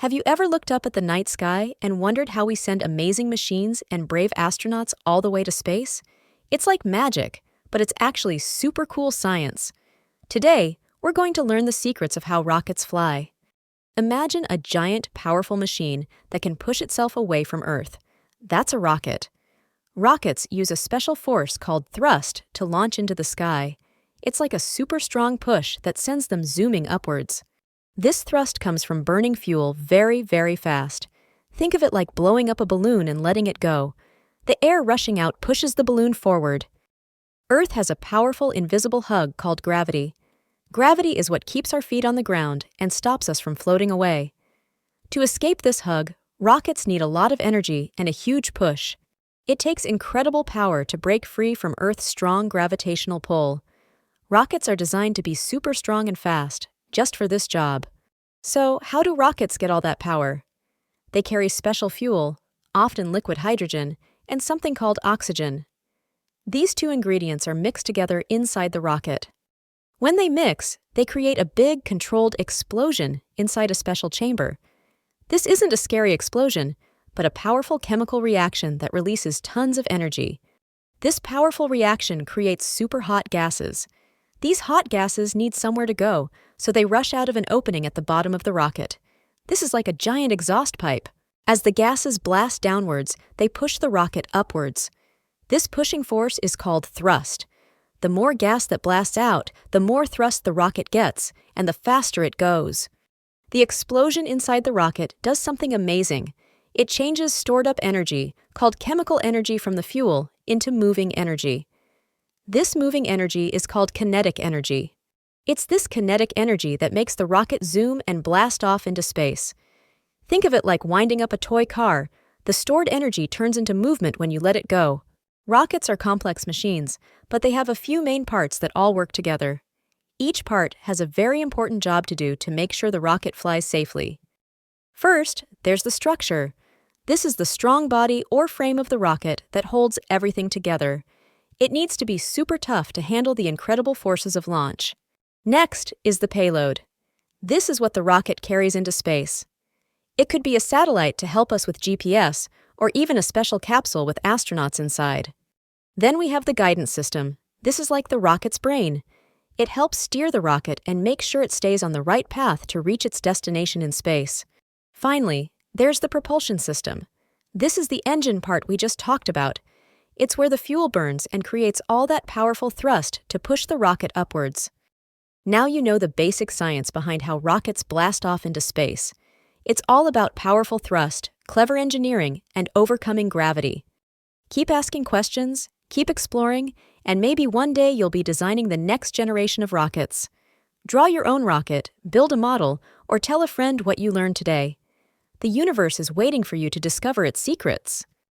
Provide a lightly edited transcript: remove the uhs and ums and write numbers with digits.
Have you ever looked up at the night sky and wondered how we send amazing machines and brave astronauts all the way to space? It's like magic, but it's actually super cool science. Today, we're going to learn the secrets of how rockets fly. Imagine a giant, powerful machine that can push itself away from Earth. That's a rocket. Rockets use a special force called thrust to launch into the sky. It's like a super strong push that sends them zooming upwards. This thrust comes from burning fuel very, very fast. Think of it like blowing up a balloon and letting it go. The air rushing out pushes the balloon forward. Earth has a powerful invisible hug called gravity. Gravity is what keeps our feet on the ground and stops us from floating away. To escape this hug, rockets need a lot of energy and a huge push. It takes incredible power to break free from Earth's strong gravitational pull. Rockets are designed to be super strong and fast, just for this job. So, how do rockets get all that power? They carry special fuel, often liquid hydrogen, and something called oxygen. These two ingredients are mixed together inside the rocket. When they mix, they create a big, controlled explosion inside a special chamber. This isn't a scary explosion, but a powerful chemical reaction that releases tons of energy. This powerful reaction creates super hot gases. These hot gases need somewhere to go, so they rush out of an opening at the bottom of the rocket. This is like a giant exhaust pipe. As the gases blast downwards, they push the rocket upwards. This pushing force is called thrust. The more gas that blasts out, the more thrust the rocket gets, and the faster it goes. The explosion inside the rocket does something amazing. It changes stored-up energy, called chemical energy from the fuel, into moving energy. This moving energy is called kinetic energy. It's this kinetic energy that makes the rocket zoom and blast off into space. Think of it like winding up a toy car. The stored energy turns into movement when you let it go. Rockets are complex machines, but they have a few main parts that all work together. Each part has a very important job to do to make sure the rocket flies safely. First, there's the structure. This is the strong body or frame of the rocket that holds everything together. It needs to be super tough to handle the incredible forces of launch. Next is the payload. This is what the rocket carries into space. It could be a satellite to help us with GPS, or even a special capsule with astronauts inside. Then we have the guidance system. This is like the rocket's brain. It helps steer the rocket and make sure it stays on the right path to reach its destination in space. Finally, there's the propulsion system. This is the engine part we just talked about. It's where the fuel burns and creates all that powerful thrust to push the rocket upwards. Now you know the basic science behind how rockets blast off into space. It's all about powerful thrust, clever engineering, and overcoming gravity. Keep asking questions, keep exploring, and maybe one day you'll be designing the next generation of rockets. Draw your own rocket, build a model, or tell a friend what you learned today. The universe is waiting for you to discover its secrets.